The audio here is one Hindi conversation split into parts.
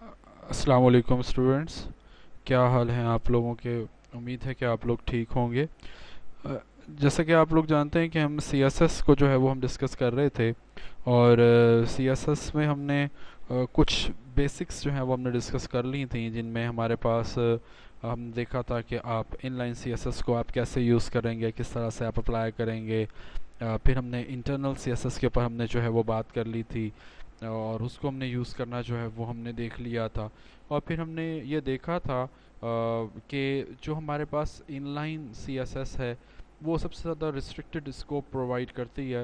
अस्सलाम वालेकुम स्टूडेंट्स। क्या हाल हैं आप लोगों के? उम्मीद है कि आप लोग ठीक होंगे। अ, जैसा कि आप लोग जानते हैं कि हम सीएसएस को जो है वो हम डिस्कस कर रहे थे। और सीएसएस में हमने कुछ बेसिक्स जो हैं वो हमने डिस्कस कर ली थी, जिनमें हमारे पास हम देखा था कि आप इनलाइन सीएसएस को आप कैसे यूज़ करेंगे, किस तरह से आप अप्लाई करेंगे। फिर हमने इंटरनल सीएसएस के ऊपर हमने जो है वो बात कर ली थी, और उसको हमने यूज़ करना जो है वो हमने देख लिया था। और फिर हमने ये देखा था कि जो हमारे पास इनलाइन सीएसएस है वो सबसे ज़्यादा रिस्ट्रिक्टेड स्कोप प्रोवाइड करती है।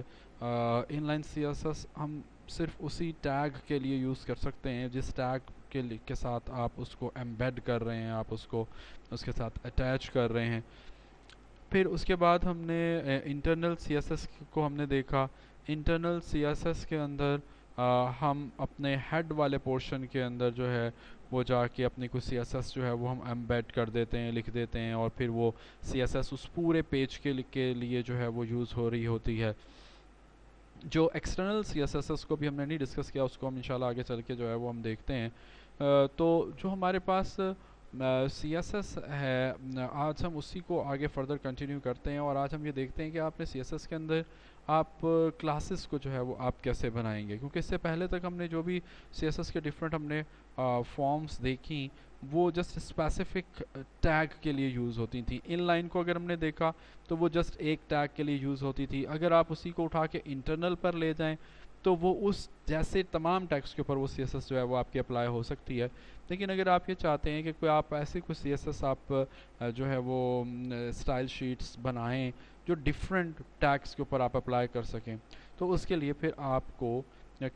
इनलाइन सीएसएस हम सिर्फ उसी टैग के लिए यूज़ कर सकते हैं जिस टैग के साथ आप उसको एम्बेड कर रहे हैं, आप उसको उसके साथ अटैच कर रहे हैं। फिर उसके बाद हमने इंटरनल सीएसएस को हमने देखा। इंटरनल सीएसएस के अंदर हम अपने हेड वाले पोर्शन के अंदर जो है वो जाके अपनी कुछ सीएसएस जो है वो हम एम्बेड कर देते हैं, लिख देते हैं, और फिर वो सीएसएस उस पूरे पेज के लिए जो है वो यूज़ हो रही होती है। जो एक्सटर्नल सीएसएस को भी हमने नहीं डिस्कस किया, उसको हम इंशाल्लाह आगे चल के जो है वो हम देखते हैं। तो जो हमारे पास सी एस एस है, आज हम उसी को आगे फर्दर कंटिन्यू करते हैं, और आज हम ये देखते हैं कि आपने सी एस एस के अंदर आप क्लासेस को जो है वो आप कैसे बनाएंगे। क्योंकि इससे पहले तक हमने जो भी सी एस एस के डिफरेंट हमने फॉर्म्स देखी वो जस्ट स्पेसिफिक टैग के लिए यूज़ होती थी। इन लाइन को अगर हमने देखा तो वो जस्ट एक टैग के लिए यूज़ होती थी। अगर आप उसी को उठा के इंटरनल पर ले जाएं तो वो उस जैसे तमाम टैग्स के ऊपर वो सी एस एस जो है वो आपकी अप्लाई हो सकती है। लेकिन अगर आप ये चाहते हैं कि कोई आप ऐसे कुछ सी एस एस आप जो है वो स्टाइल शीट्स बनाएं जो डिफरेंट टैग्स के ऊपर आप अप्लाई कर सकें, तो उसके लिए फिर आपको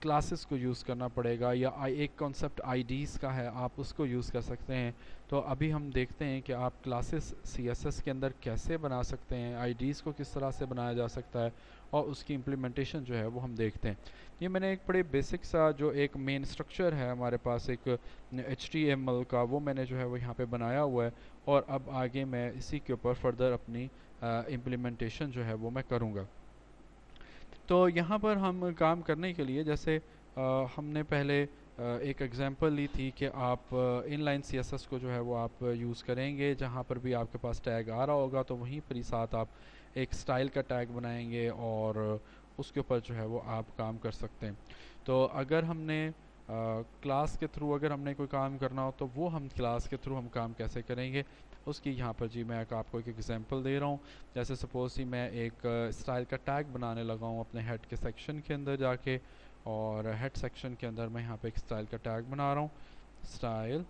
क्लासेस को यूज़ करना पड़ेगा, या एक कॉन्सेप्ट आईडीज़ का है, आप उसको यूज़ कर सकते हैं। तो अभी हम देखते हैं कि आप क्लासेस सीएसएस के अंदर कैसे बना सकते हैं, आईडीज़ को किस तरह से बनाया जा सकता है, और उसकी इम्प्लीमेंटेशन जो है वो हम देखते हैं। ये मैंने एक बड़े बेसिक सा जो एक मेन स्ट्रक्चर है हमारे पास एक HTML का, वो मैंने जो है वो यहाँ पे बनाया हुआ है, और अब आगे मैं इसी के ऊपर फर्दर अपनी इम्प्लीमेंटेशन जो है वो मैं करूँगा। तो यहाँ पर हम काम करने के लिए जैसे हमने पहले एक एग्जांपल ली थी कि आप इनलाइन सीएसएस को जो है वो आप यूज़ करेंगे, जहाँ पर भी आपके पास टैग आ रहा होगा तो वहीं पर ही साथ आप एक स्टाइल का टैग बनाएंगे, और उसके ऊपर जो है वो आप काम कर सकते हैं। तो अगर हमने क्लास के थ्रू अगर हमने कोई काम करना हो तो वो हम क्लास के थ्रू हम काम कैसे करेंगे, उसकी यहाँ पर जी मैं आपको एक एग्जांपल दे रहा हूँ। जैसे सपोज ही मैं एक स्टाइल का टैग बनाने लगा हूँ अपने हेड के सेक्शन के अंदर जाके, और हेड सेक्शन के अंदर मैं यहाँ पे एक स्टाइल का टैग बना रहा हूँ, स्टाइल।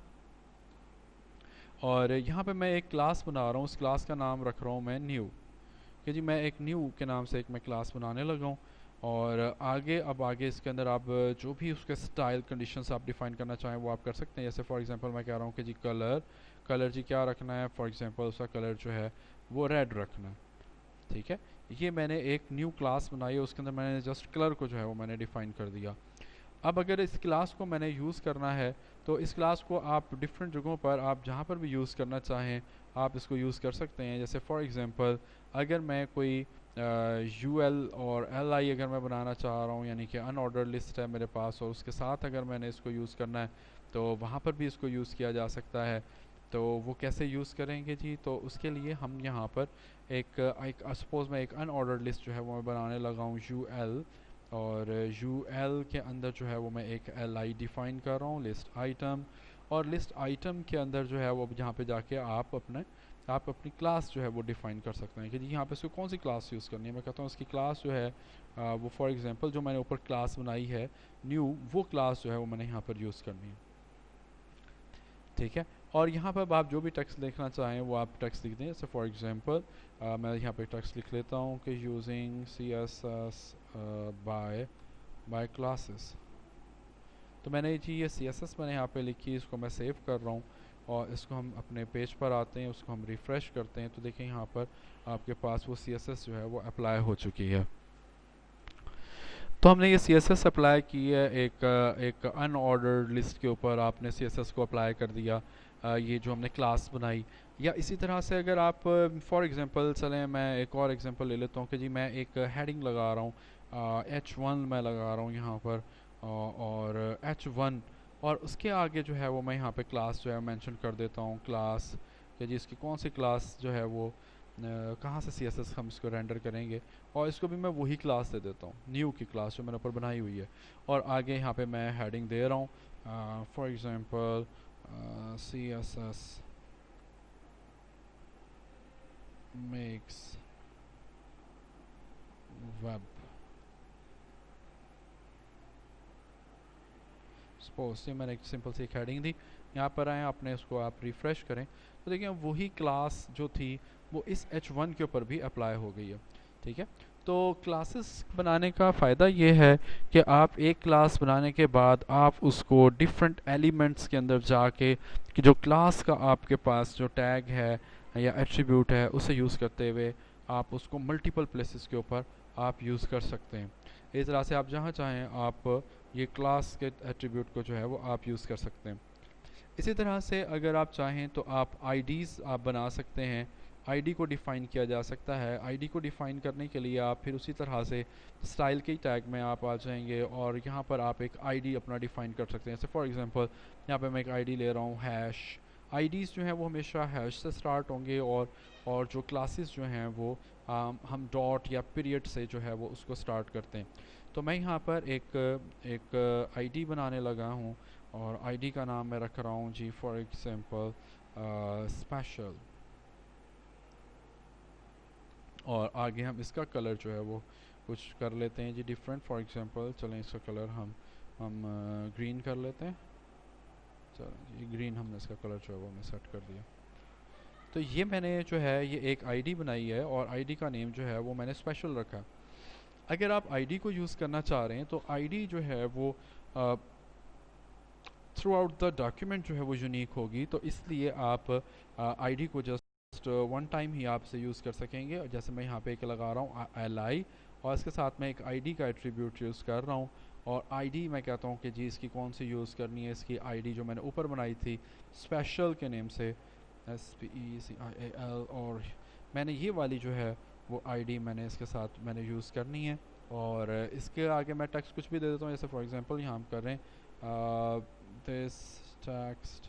और यहाँ पे मैं एक क्लास बना रहा हूँ, उस क्लास का नाम रख रहा हूँ मैं न्यू, कि जी मैं एक न्यू के नाम से एक मैं क्लास बनाने लगा हूँ। और आगे अब आगे इसके अंदर आप जो भी उसके स्टाइल कंडीशंस आप डिफाइन करना चाहें वो आप कर सकते हैं। जैसे फॉर एग्जांपल मैं कह रहा हूँ कि जी कलर, कलर जी क्या रखना है, फॉर एग्जांपल उसका कलर जो है वो रेड रखना है। ठीक है, ये मैंने एक न्यू क्लास बनाई है, उसके अंदर मैंने जस्ट कलर को जो है वो मैंने डिफाइन कर दिया। अब अगर इस क्लास को मैंने यूज़ करना है तो इस क्लास को आप डिफरेंट जगहों पर आप जहाँ पर भी यूज़ करना चाहें आप इसको यूज़ कर सकते हैं। जैसे फॉर एग्जांपल अगर मैं कोई यू एल और एल आई अगर मैं बनाना चाह रहा हूँ, यानी कि अनऑर्डर लिस्ट है मेरे पास, और उसके साथ अगर मैंने इसको यूज़ करना है तो वहाँ पर भी इसको यूज़ किया जा सकता है। तो वो कैसे यूज़ करेंगे जी, तो उसके लिए हम यहाँ पर एक सपोज मैं एक अनऑर्डर लिस्ट जो है वो मैं बनाने लगा हूँ यू एल, और यू एल के अंदर जो है वो मैं एक एल आई डिफ़ाइन कर रहा हूँ, लिस्ट आइटम। और लिस्ट आइटम के अंदर जो है वो यहाँ पे जाके आप अपनी क्लास जो है वो डिफ़ाइन कर सकते हैं कि जी यहाँ पे इसको कौन सी क्लास यूज़ करनी है। मैं कहता हूँ इसकी क्लास जो है वो फॉर एग्जांपल जो मैंने ऊपर क्लास बनाई है न्यू, वो क्लास जो है वो मैंने यहाँ पर यूज़ करनी है। ठीक है, और यहाँ पर आप जो भी टेक्स्ट लिखना चाहें वो आप टेक्स्ट लिख दें। जैसे फॉर एग्जांपल मैं यहाँ पे टेक्स्ट लिख लेता हूँ कि using C S S by classes. तो मैंने जी ये सी एस एस मैंने यहाँ पे लिखी, इसको मैं सेव कर रहा हूँ, और इसको हम अपने पेज पर आते हैं, उसको हम रिफ़्रेश करते हैं तो देखें यहाँ पर आपके पास वो सी एस एस जो है वो अप्लाई हो चुकी है। तो हमने ये सी एस एस अप्लाई की है एक अनऑर्डर्ड लिस्ट के ऊपर, आपने सी एस एस को अप्लाई कर दिया ये जो हमने क्लास बनाई। या इसी तरह से अगर आप फॉर एग्जांपल चलें, मैं एक और एग्जांपल ले लेता हूँ कि जी मैं एक हेडिंग लगा रहा हूँ, H1 मैं लगा रहा हूँ यहाँ पर, और H1 और उसके आगे जो है वो मैं यहाँ पे क्लास जो है मेंशन कर देता हूँ, क्लास कि जी इसकी कौन सी क्लास जो है वो कहाँ से CSS हम इसको रेंडर करेंगे, और इसको भी मैं वही क्लास दे देता हूँ, न्यू की क्लास जो मैंने ऊपर बनाई हुई है। और आगे यहाँ पे मैं हेडिंग दे रहा हूँ, for example CSS makes web. Suppose ये मैंने एक सिंपल सी एक हेडिंग दी, यहाँ पर आए अपने उसको आप रिफ़्रेश करें तो देखिए वही क्लास जो थी वो इस H1 के ऊपर भी अप्लाई हो गई है। ठीक है, तो क्लासेस बनाने का फ़ायदा ये है कि आप एक क्लास बनाने के बाद आप उसको डिफरेंट एलिमेंट्स के अंदर जाके कि जो क्लास का आपके पास जो टैग है या एट्रीब्यूट है उसे यूज़ करते हुए आप उसको मल्टीपल प्लेसेस के ऊपर आप यूज़ कर सकते हैं। इस तरह से आप जहाँ चाहें आप ये क्लास के एट्रीब्यूट को जो है वो आप यूज़ कर सकते हैं। इसी तरह से अगर आप चाहें तो आप आईडीज़ आप बना सकते हैं, आईडी को डिफ़ाइन किया जा सकता है। आईडी को डिफ़ाइन करने के लिए आप फिर उसी तरह से स्टाइल के टैग में आप आ जाएंगे और यहाँ पर आप एक आईडी अपना डिफ़ाइन कर सकते हैं। जैसे फॉर एग्जांपल यहाँ पे मैं एक आईडी ले रहा हूँ हैश। आईडीज़ जो हैं वो हमेशा हैश से स्टार्ट होंगे और जो क्लासेस जो हैं वो हम डॉट या पीरियड से जो है वो उसको स्टार्ट करते हैं। तो मैं यहाँ पर एक आईडी बनाने लगा हूँ और आईडी का नाम मैं रख रहा हूँ जी फॉर एग्जांपल स्पेशल। और आगे हम इसका कलर जो है वो कुछ कर लेते हैं जी डिफरेंट। फॉर एग्जांपल चलें इसका कलर हम ग्रीन कर लेते हैं। चलें जी ग्रीन हमने इसका कलर जो है वो मैं सेट कर दिया। तो ये मैंने जो है ये एक आईडी बनाई है और आईडी का नेम जो है वो मैंने स्पेशल रखा। अगर आप आईडी को यूज़ करना चाह रहे हैं तो आईडी जो है वो थ्रू आउट द डॉक्यूमेंट जो है वो यूनिक होगी, तो इसलिए आप आईडी को जस्ट वन टाइम ही आपसे यूज़ कर सकेंगे। जैसे मैं यहाँ पे एक लगा रहा हूँ li और इसके साथ मैं एक आईडी का एट्रीब्यूट यूज़ कर रहा हूँ और आईडी मैं कहता हूँ कि जी इसकी कौन सी यूज़ करनी है। इसकी आईडी जो मैंने ऊपर बनाई थी स्पेशल के नेम से SPECIAL, और मैंने ये वाली जो है वो आईडी मैंने इसके साथ मैंने यूज़ करनी है। और इसके आगे मैं टेक्स्ट कुछ भी दे देता हूँ। जैसे फॉर एग्जांपल यहाँ हम कर रहे हैं this text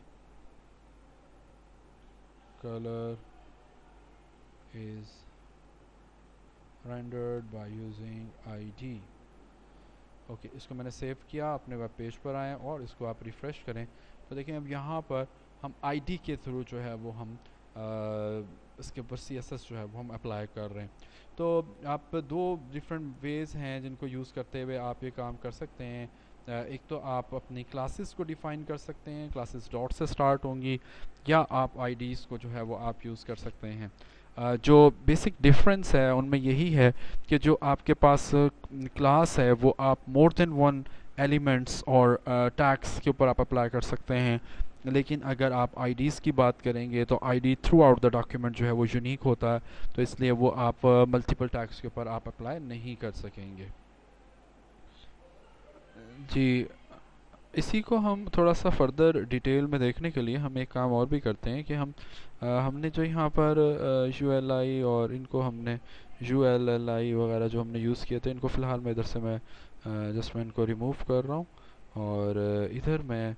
color is rendered by using ID। Okay, इसको मैंने सेव किया, अपने वेब पेज पर आए और इसको आप रिफ़्रेश करें तो देखें अब यहाँ पर हम आईडी के थ्रू जो है वो हम इसके ऊपर CSS जो है वो हम अप्लाई कर रहे हैं। तो आप दो डिफरेंट वेज़ हैं जिनको यूज़ करते हुए आप ये काम कर सकते हैं। एक तो आप अपनी क्लासेस को डिफ़ाइन कर सकते हैं, क्लासेस डॉट से स्टार्ट होंगी, या आप आईडीज़ को जो है वो आप यूज़ कर सकते हैं। जो बेसिक डिफरेंस है उनमें यही है कि जो आपके पास क्लास है वो आप मोर देन वन एलिमेंट्स और टैग्स के ऊपर आप अप्लाई कर सकते हैं। लेकिन अगर आप आईडीज़ की बात करेंगे तो ID through out the document जो है वो यूनिक होता है, तो इसलिए वो आप मल्टीपल टैग्स के ऊपर आप अप्लाई नहीं कर सकेंगे जी। इसी को हम थोड़ा सा फर्दर डिटेल में देखने के लिए हम एक काम और भी करते हैं कि हमने जो यहाँ पर ULI और इनको हमने ULLI वगैरह जो हमने यूज़ किए थे इनको फ़िलहाल मैं इधर से मैं जस्ट मैं इनको रिमूव कर रहा हूँ। और इधर मैं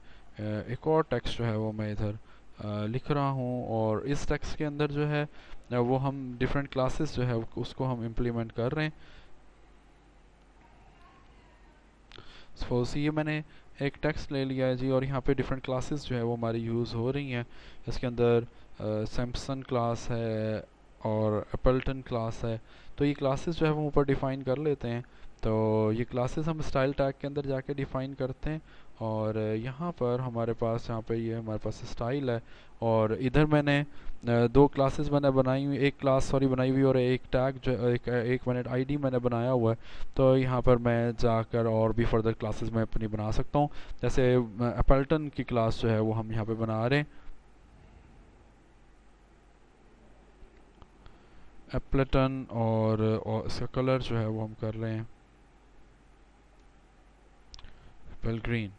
एक और टेक्स्ट जो है वो मैं इधर लिख रहा हूँ और इस टेक्स्ट के अंदर जो है वो हम डिफरेंट क्लासेस जो है उसको हम इम्प्लीमेंट कर रहे हैं। सपोज ये मैंने एक टेक्स्ट ले लिया है जी और यहाँ पे डिफरेंट क्लासेस जो है वो हमारी यूज़ हो रही हैं। इसके अंदर सैमसन क्लास है और एपल्टन क्लास है। तो ये क्लासेस जो है वो ऊपर डिफ़ाइन कर लेते हैं। तो ये क्लासेस हम स्टाइल टैग के अंदर जाके डिफ़ाइन करते हैं और यहाँ पर हमारे पास यहाँ पे ये हमारे पास स्टाइल है और इधर मैंने दो क्लासेस मैंने बनाई हुई, एक क्लास सॉरी बनाई हुई और एक टैग जो एक मैंने आईडी मैंने बनाया हुआ है। तो यहाँ पर मैं जाकर और भी फर्दर क्लासेस मैं अपनी बना सकता हूँ। जैसे एपल्टन की क्लास जो है वो हम यहाँ पे बना रहे हैं, एप्लेटन, और इसका कलर जो है वो हम कर रहे हैं पेल ग्रीन।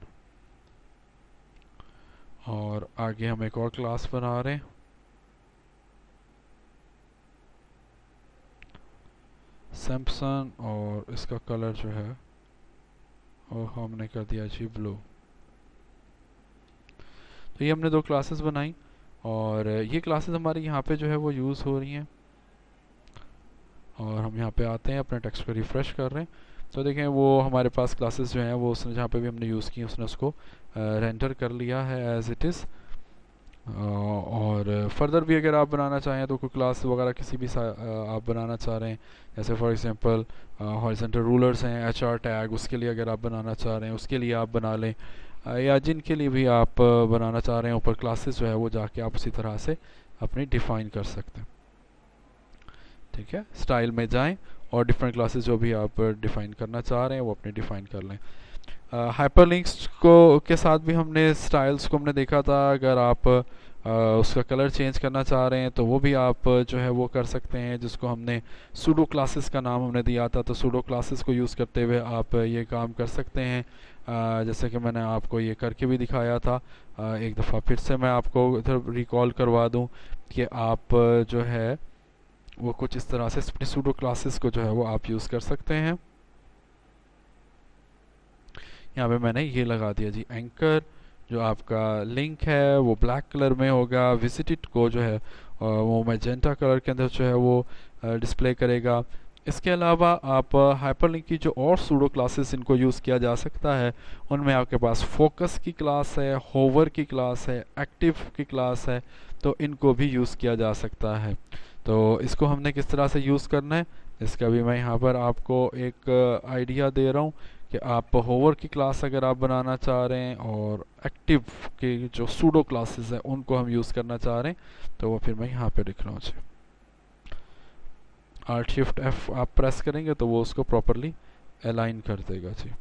और आगे हम एक और क्लास बना रहे हैं सैमसन और इसका कलर जो है वो हमने कर दिया जी ब्लू। तो ये हमने दो क्लासेस बनाई और ये क्लासेस हमारी यहाँ पे जो है वो यूज़ हो रही हैं। और हम यहाँ पे आते हैं, अपने टेक्स्ट को रिफ़्रेश कर रहे हैं, तो देखें वो हमारे पास क्लासेस जो हैं वो उसने जहाँ पे भी हमने यूज़ की उसने उसको रेंडर कर लिया है एज इट इज़। और फर्दर भी अगर आप बनाना चाहें तो कोई क्लास वगैरह किसी भी आप बनाना चाह रहे हैं, जैसे फॉर एग्जांपल हॉरिजॉन्टल रूलर्स हैं, एचआर टैग, उसके लिए अगर आप बनाना चाह रहे हैं उसके लिए आप बना लें, या जिनके लिए भी आप बनाना चाह रहे हैं ऊपर क्लासेस जो है वो जाके आप उसी तरह से अपनी डिफ़ाइन कर सकते हैं। ठीक है, स्टाइल में जाएं और डिफरेंट क्लासेस जो भी आप डिफ़ाइन करना चाह रहे हैं वो अपने डिफ़ाइन कर लें। हाइपरलिंक्स को के साथ भी हमने स्टाइल्स को हमने देखा था, अगर आप उसका कलर चेंज करना चाह रहे हैं तो वो भी आप जो है वो कर सकते हैं, जिसको हमने सूडो क्लासेस का नाम हमने दिया था। तो सूडो क्लासेस को यूज़ करते हुए आप ये काम कर सकते हैं। जैसे कि मैंने आपको ये करके भी दिखाया था, एक दफ़ा फिर से मैं आपको इधर रिकॉल करवा दूं कि आप जो है वो कुछ इस तरह से अपनी सूडो क्लासेस को जो है वो आप यूज़ कर सकते हैं। यहाँ पे मैंने ये लगा दिया जी, एंकर जो आपका लिंक है वो ब्लैक कलर में होगा, विजिटेड को जो है वो मैजेंटा कलर के अंदर जो है वो डिस्प्ले करेगा। इसके अलावा आप हाइपरलिंक की जो और सूडो क्लासेस इनको यूज़ किया जा सकता है, उनमें आपके पास फोकस की क्लास है, होवर की क्लास है, एक्टिव की क्लास है, तो इनको भी यूज़ किया जा सकता है। तो इसको हमने किस तरह से यूज़ करना है, इसका भी मैं यहाँ पर आपको एक आइडिया दे रहा हूँ कि आप होवर की क्लास अगर आप बनाना चाह रहे हैं और एक्टिव के जो सूडो क्लासेस हैं उनको हम यूज़ करना चाह रहे हैं, तो वो फिर मैं यहाँ पे लिख रहा हूँ जी। Alt Shift F आप प्रेस करेंगे तो वो उसको प्रॉपरली अलाइन कर देगा जी।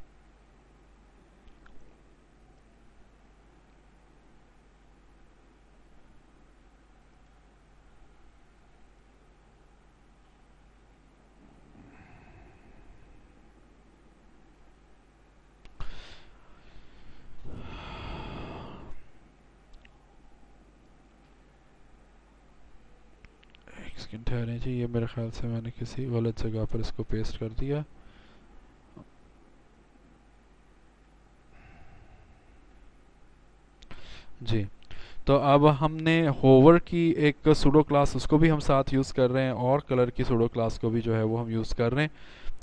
एक सेकंड ठहरें जी, ये मेरे ख्याल से मैंने किसी गलत जगह पर इसको पेस्ट कर दिया। जी, तो अब हमने होवर की एक सूडो क्लास उसको भी हम साथ यूज़ कर रहे हैं और कलर की सूडो क्लास को भी जो है वो हम यूज़ कर रहे हैं।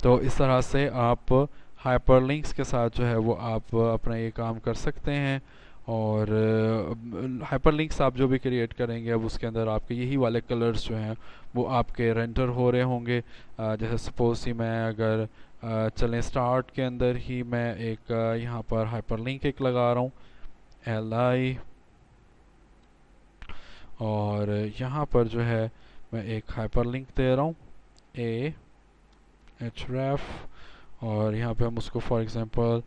तो इस तरह से आप हाइपरलिंक्स के साथ जो है वो आप अपना ये काम कर सकते हैं। और हाइपरलिंक्स आप जो भी क्रिएट करेंगे अब उसके अंदर आपके यही वाले कलर्स जो हैं वो आपके रेंडर हो रहे होंगे। जैसे सपोज ही मैं अगर चलें स्टार्ट के अंदर ही मैं एक यहाँ पर हाइपरलिंक एक लगा रहा हूँ, LI, और यहाँ पर जो है मैं एक हाइपरलिंक दे रहा हूँ A href, और यहाँ पे हम उसको फॉर एग्जांपल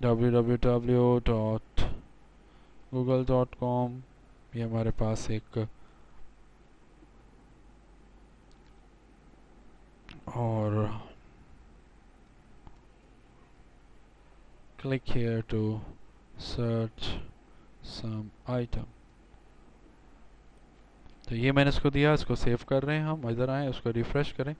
www.google.com, ये हमारे पास एक और click here to search some item। तो ये मैंने इसको दिया, इसको सेव कर रहे हैं हम, इधर आए उसको रिफ़्रेश करें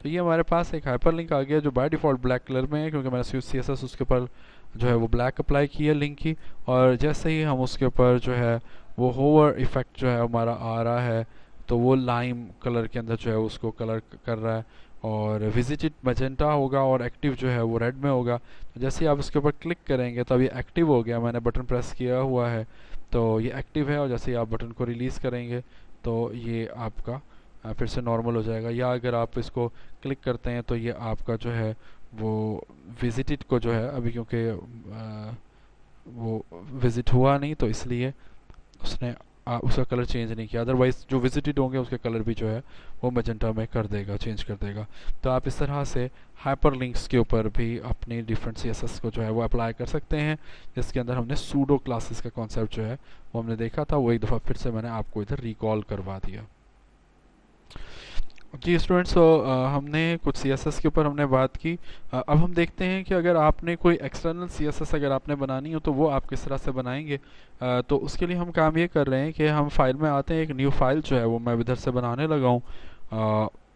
तो ये हमारे पास एक हाइपरलिंक आ गया जो बाय डिफ़ॉल्ट ब्लैक कलर में है, क्योंकि मैंने CSS उसके ऊपर जो है वो ब्लैक अप्लाई की है लिंक की। और जैसे ही हम उसके ऊपर जो है वो होवर इफ़ेक्ट जो है हमारा आ रहा है तो वो लाइम कलर के अंदर जो है उसको कलर कर रहा है, और विजिटेड मैजेंटा होगा और एक्टिव जो है वो रेड में होगा। तो जैसे ही आप उसके ऊपर क्लिक करेंगे तो अभी एक्टिव हो गया, मैंने बटन प्रेस किया हुआ है तो ये एक्टिव है, और जैसे ही आप बटन को रिलीज़ करेंगे तो ये आपका फिर से नॉर्मल हो जाएगा। या अगर आप इसको क्लिक करते हैं तो ये आपका जो है वो विजिटेड को जो है अभी क्योंकि वो विज़िट हुआ नहीं तो इसलिए उसने उसका कलर चेंज नहीं किया, अदरवाइज़ जो विजिटेड होंगे उसके कलर भी जो है वो मैजेंटा में कर देगा, चेंज कर देगा। तो आप इस तरह से हाइपरलिंक्स के ऊपर भी अपनी डिफरेंट CSS को जो है वो अप्लाई कर सकते हैं, जिसके अंदर हमने सूडो क्लासेस का कॉन्सेप्ट जो है वो हमने देखा था, वो एक दफ़ा फिर से मैंने आपको इधर रिकॉल करवा दिया। जी स्टूडेंट्स, तो हमने कुछ CSS के ऊपर हमने बात की। अब हम देखते हैं कि अगर आपने कोई एक्सटर्नल CSS अगर आपने बनानी हो तो वो आप किस तरह से बनाएंगे। तो उसके लिए हम काम ये कर रहे हैं कि हम फाइल में आते हैं, एक न्यू फाइल जो है वो मैं इधर से बनाने लगा हूँ।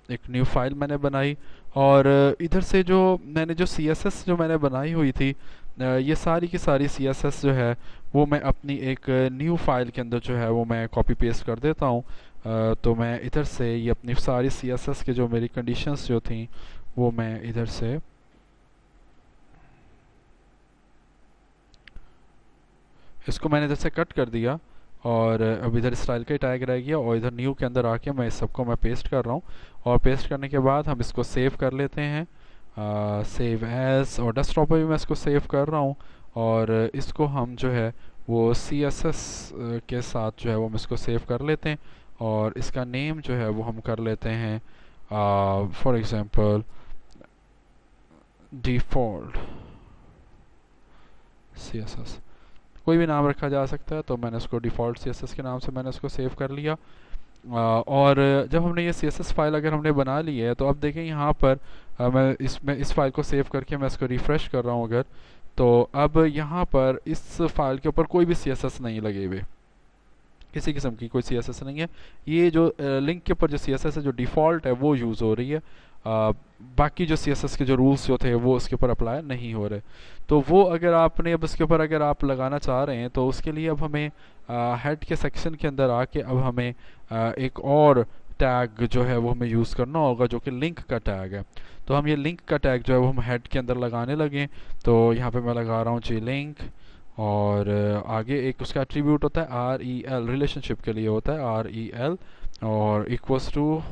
एक न्यू फाइल मैंने बनाई और इधर से जो मैंने जो CSS जो मैंने बनाई हुई थी ये सारी की सारी CSS जो है वो मैं अपनी एक न्यू फाइल के अंदर जो है वो मैं कॉपी पेस्ट कर देता हूँ। तो मैं इधर से ये अपनी सारी CSS के जो मेरी कंडीशंस जो थी वो मैं इधर से इसको मैंने इधर से कट कर दिया, और अब इधर स्टाइल का ही टैग रह गया, और इधर न्यू के अंदर आके मैं इस सबको मैं पेस्ट कर रहा हूँ। और पेस्ट करने के बाद हम इसको सेव कर लेते हैं, सेव एज, और डेस्कटॉप पे भी मैं इसको सेव कर रहा हूँ। और इसको हम जो है वो CSS के साथ जो है वो हम इसको सेव कर लेते हैं, और इसका नेम जो है वो हम कर लेते हैं फॉर एग्जांपल डिफ़ॉल्ट CSS। कोई भी नाम रखा जा सकता है, तो मैंने इसको डिफ़ॉल्ट CSS के नाम से मैंने इसको सेव कर लिया। और जब हमने ये CSS फाइल अगर हमने बना ली है, तो अब देखें यहाँ पर मैं इस फाइल को सेव करके मैं इसको रिफ़्रेश कर रहा हूँ अगर, तो अब यहाँ पर इस फाइल के ऊपर कोई भी CSS नहीं लगे हुए, किसी किस्म की कोई CSS नहीं है। ये जो लिंक के ऊपर जो CSS है जो डिफ़ॉल्ट है वो यूज़ हो रही है। बाकी जो CSS के जो रूल्स जो थे वो उसके ऊपर अप्लाई नहीं हो रहे। तो वो अगर आपने अब इसके ऊपर अगर आप लगाना चाह रहे हैं, तो उसके लिए अब हमें हेड के सेक्शन के अंदर आके अब हमें एक और टैग जो है वो हमें यूज़ करना होगा, जो कि लिंक का टैग है। तो हम ये लिंक का टैग जो है वो हम हेड के अंदर लगाने लगे। तो यहाँ पे मैं लगा रहा हूँ जी लिंक, और आगे एक उसका एट्रीब्यूट होता है REL, रिलेशनशिप के लिए होता है REL, और इक्वल्स टू,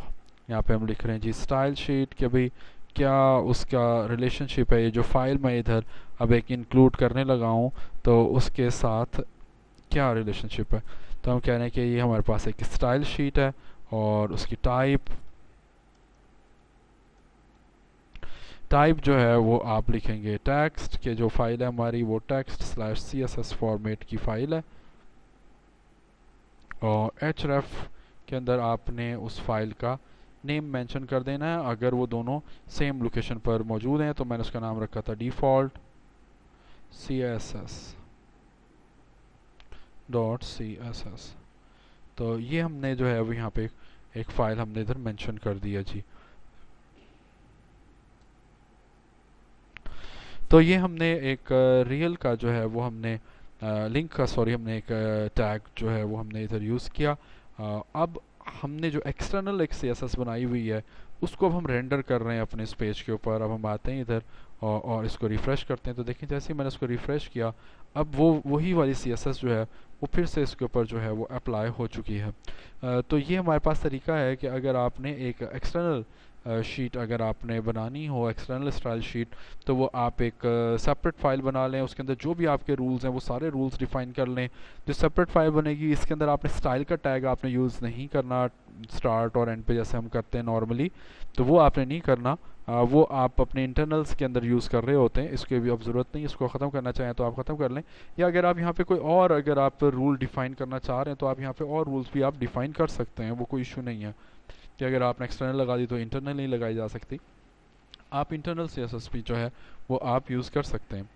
यहाँ पे हम लिख रहे हैं जी स्टाइल शीट के भाई क्या उसका रिलेशनशिप है, ये जो फाइल मैं इधर अब एक इंक्लूड करने लगा हूँ तो उसके साथ क्या रिलेशनशिप है। तो हम कह रहे हैं कि ये हमारे पास एक स्टाइल शीट है, और उसकी टाइप जो है वो आप लिखेंगे टेक्स्ट, के जो फाइल है हमारी वो टेक्स्ट स्लैश CSS फॉर्मेट की फाइल है। और href के अंदर आपने उस फाइल का नेम मेंशन कर देना है, अगर वो दोनों सेम लोकेशन पर मौजूद हैं। तो मैंने उसका नाम रखा था डिफ़ॉल्ट CSS.css। तो ये हमने जो है वो यहाँ पे एक फ़ाइल हमने इधर मेंशन कर दिया जी। तो ये हमने एक रियल का जो है वो हमने लिंक का, सॉरी, हमने एक टैग जो है वो हमने इधर यूज़ किया। अब हमने जो एक्सटर्नल एक CSS बनाई हुई है उसको अब हम रेंडर कर रहे हैं अपने इस पेज के ऊपर। अब हम आते हैं इधर और इसको रिफ़्रेश करते हैं, तो देखें जैसे ही मैंने इसको रिफ़्रेश किया, अब वो वही वाली CSS जो है वो फिर से इसके ऊपर जो है वो अप्लाई हो चुकी है। तो ये हमारे पास तरीका है कि अगर आपने एक एक्सटर्नल शीट अगर आपने बनानी हो, एक्सटर्नल स्टाइल शीट, तो वो आप एक सेपरेट फाइल बना लें, उसके अंदर जो भी आपके रूल्स हैं वो सारे रूल्स डिफाइन कर लें। जो सेपरेट फाइल बनेगी इसके अंदर आपने स्टाइल का टैग आपने यूज़ नहीं करना स्टार्ट और एंड पे जैसे हम करते हैं नॉर्मली, तो वो आपने नहीं करना। वो आप अपने इंटरनल्स के अंदर यूज़ कर रहे होते हैं, इसकी भी अब ज़रूरत नहीं, इसको ख़त्म करना चाहें तो आप ख़त्म कर लें। या अगर आप यहाँ पे कोई और अगर आप रूल डिफ़ाइन करना चाह रहे हैं तो आप यहाँ पे और रूल्स भी आप डिफ़ाइन कर सकते हैं, वो कोई इशू नहीं है कि अगर आपने एक्सटर्नल लगा दी तो इंटरनल नहीं लगाई जा सकती। आप इंटरनल CSS भी जो है वो आप यूज़ कर सकते हैं।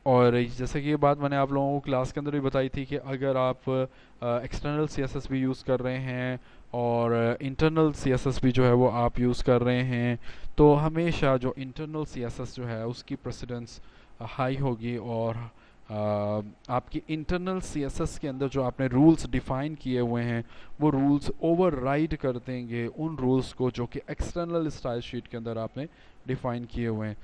और जैसे कि ये बात मैंने आप लोगों को क्लास के अंदर भी बताई थी कि अगर आप एक्सटर्नल CSS भी यूज़ कर रहे हैं और इंटरनल CSS भी जो है वो आप यूज़ कर रहे हैं, तो हमेशा जो इंटरनल CSS जो है उसकी प्रेसिडेंस हाई होगी, और आपकी इंटरनल CSS के अंदर जो आपने रूल्स डिफ़ाइन किए हुए हैं वो रूल्स ओवरराइड कर देंगे उन रूल्स को जो कि एक्सटर्नल स्टाइल शीट के अंदर आपने डिफ़ाइन किए हुए हैं।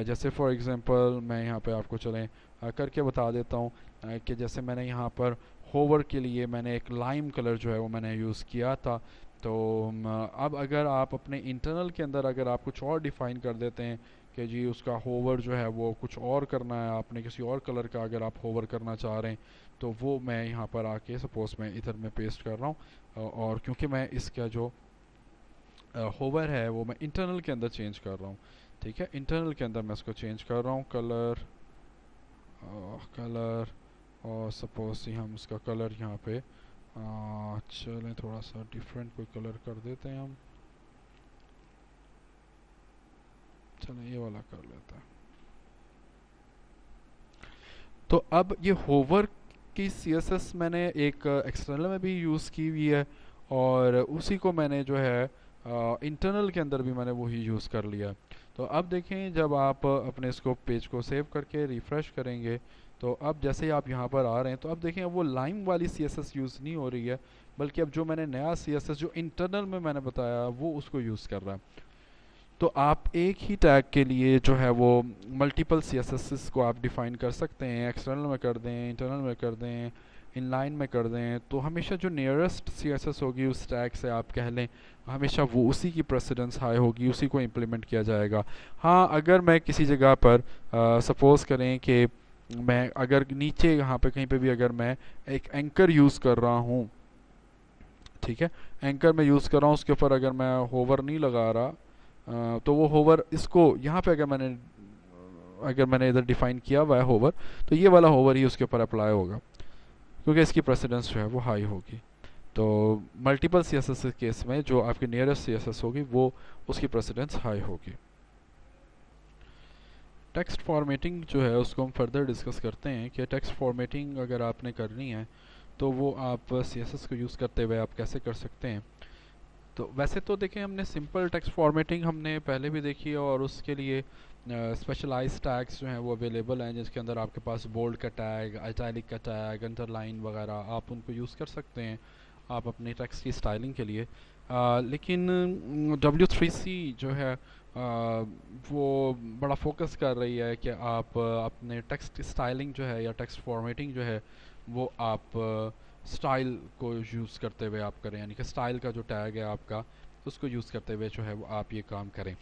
जैसे फॉर एग्जांपल मैं यहाँ पे आपको चलें करके बता देता हूँ कि जैसे मैंने यहाँ पर होवर के लिए मैंने एक लाइम कलर जो है वो मैंने यूज़ किया था। तो अब अगर आप अपने इंटरनल के अंदर अगर आप कुछ और डिफ़ाइन कर देते हैं कि जी उसका होवर जो है वो कुछ और करना है, आपने किसी और कलर का अगर आप होवर करना चाह रहे हैं, तो वो मैं यहाँ पर आके सपोज़ मैं इधर में पेस्ट कर रहा हूँ। और क्योंकि मैं इसका जो होवर है वो मैं इंटरनल के अंदर चेंज कर रहा हूँ, ठीक है, इंटरनल के अंदर मैं इसको चेंज कर रहा हूँ कलर, और सपोज हम उसका कलर यहाँ पे चलें थोड़ा सा डिफरेंट कोई कलर कर देते हैं हम, चलें ये वाला कर लेते हैं। तो अब ये होवर की CSS मैंने एक एक्सटर्नल में भी यूज़ की हुई है, और उसी को मैंने जो है इंटरनल के अंदर भी मैंने वही यूज़ कर लिया। तो अब देखें जब आप अपने इसको पेज को सेव करके रिफ़्रेश करेंगे, तो अब जैसे ही आप यहाँ पर आ रहे हैं तो अब देखें अब वो लाइम वाली CSS यूज़ नहीं हो रही है, बल्कि अब जो मैंने नया CSS जो इंटरनल में मैंने बताया वो उसको यूज़ कर रहा है। तो आप एक ही टैग के लिए जो है वो मल्टीपल CSS को आप डिफ़ाइन कर सकते हैं, एक्सटर्नल में कर दें, इंटरनल में कर दें, इनलाइन में कर दें। तो हमेशा जो नियरेस्ट CSS होगी उस टैग से आप कह लें, हमेशा वो उसी की प्रेसिडेंस हाई होगी, उसी को इम्प्लीमेंट किया जाएगा। हाँ, अगर मैं किसी जगह पर सपोज़ करें कि मैं अगर नीचे यहाँ पे कहीं पे भी अगर मैं एक एंकर यूज़ कर रहा हूँ, ठीक है, एंकर में यूज़ कर रहा हूँ, उसके ऊपर अगर मैं होवर नहीं लगा रहा, तो वो होवर इसको यहाँ पे अगर मैंने इधर डिफाइन किया हुआ है होवर, तो ये वाला होवर ही उसके ऊपर अप्लाई होगा, क्योंकि इसकी प्रेसिडेंस जो है वो हाई होगी। तो मल्टीपल CSS के केस में जो आपकी नियरेस्ट CSS होगी वो उसकी प्रेसिडेंस हाई होगी। टेक्स्ट फॉर्मेटिंग जो है उसको हम फर्दर डिस्कस करते हैं कि टेक्स्ट फॉर्मेटिंग अगर आपने करनी है तो वो आप CSS को यूज़ करते हुए आप कैसे कर सकते हैं। तो वैसे तो देखें हमने सिंपल टेक्स्ट फॉर्मेटिंग हमने पहले भी देखी है, और उसके लिए स्पेशलाइज्ड टैग्स जो हैं वो अवेलेबल हैं, जिसके अंदर आपके पास बोल्ड का टैग, इटैलिक का टैग, अंडरलाइन वगैरह आप उनको यूज़ कर सकते हैं आप अपने टेक्स्ट की स्टाइलिंग के लिए। लेकिन W3C जो है वो बड़ा फोकस कर रही है कि आप अपने टेक्स्ट स्टाइलिंग जो है या टेक्स्ट फॉर्मेटिंग जो है वो आप स्टाइल को यूज़ करते हुए आप करें, यानी कि स्टाइल का जो टैग है आपका उसको यूज़ करते हुए जो है वो आप ये काम करें।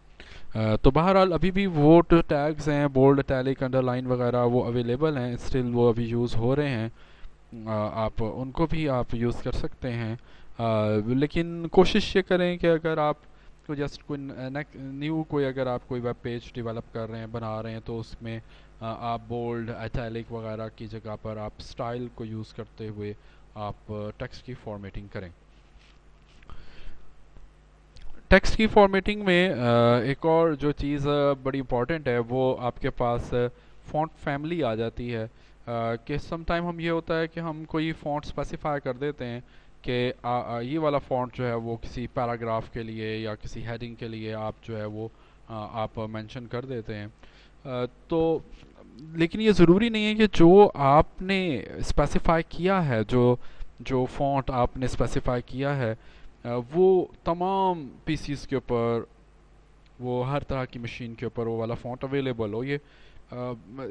तो बहरहाल अभी भी वो जो टैग्स हैं बोल्ड, इटैलिक, अंडरलाइन वगैरह वो अवेलेबल हैं, स्टिल वो अभी यूज़ हो रहे हैं। आप उनको भी आप यूज़ कर सकते हैं। लेकिन कोशिश ये करें कि अगर आप को जस्ट कोई न्यू कोई अगर आप कोई वेब पेज डेवलप कर रहे हैं, बना रहे हैं, तो उसमें आप बोल्ड, इटैलिक वगैरह की जगह पर आप स्टाइल को यूज़ करते हुए आप टेक्स्ट की फॉर्मेटिंग करें। टेक्स्ट की फॉर्मेटिंग में एक और जो चीज़ बड़ी इंपॉर्टेंट है वो आपके पास फ़ॉन्ट फैमिली आ जाती है। कि सम टाइम हम ये होता है कि हम कोई फ़ॉन्ट स्पेसिफाई कर देते हैं कि ये वाला फ़ॉन्ट जो है वो किसी पैराग्राफ के लिए या किसी हेडिंग के लिए आप जो है वो आप मेंशन कर देते हैं। तो लेकिन ये ज़रूरी नहीं है कि जो आपने स्पेसिफाई किया है, जो जो फ़ॉन्ट आपने स्पेसिफाई किया है वो तमाम पीसीस के ऊपर, वो हर तरह की मशीन के ऊपर वो वाला फ़ॉन्ट अवेलेबल हो। ये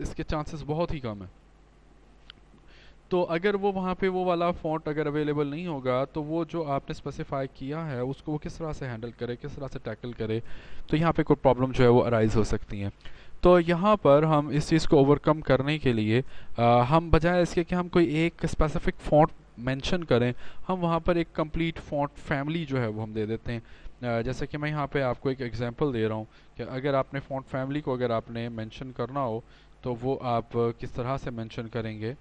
इसके चांसेस बहुत ही कम है। तो अगर वो वहाँ पे वो वाला फ़ॉन्ट अगर अवेलेबल नहीं होगा, तो वो जो आपने स्पेसिफाई किया है उसको वो किस तरह से हैंडल करे, किस तरह से टैकल करे, तो यहाँ पे कोई प्रॉब्लम जो है वो अराइज हो सकती हैं। तो यहाँ पर हम इस चीज़ को ओवरकम करने के लिए हम बजाय इसके कि हम कोई एक स्पेसिफिक फ़ॉन्ट मेंशन करें, हम वहाँ पर एक कंप्लीट फ़ॉन्ट फैमिली जो है वो हम दे देते हैं। जैसे कि मैं यहाँ पे आपको एक एग्जांपल दे रहा हूँ कि अगर आपने फ़ॉन्ट फैमिली को अगर आपने मेंशन करना हो तो वो आप किस तरह से मेंशन करेंगे।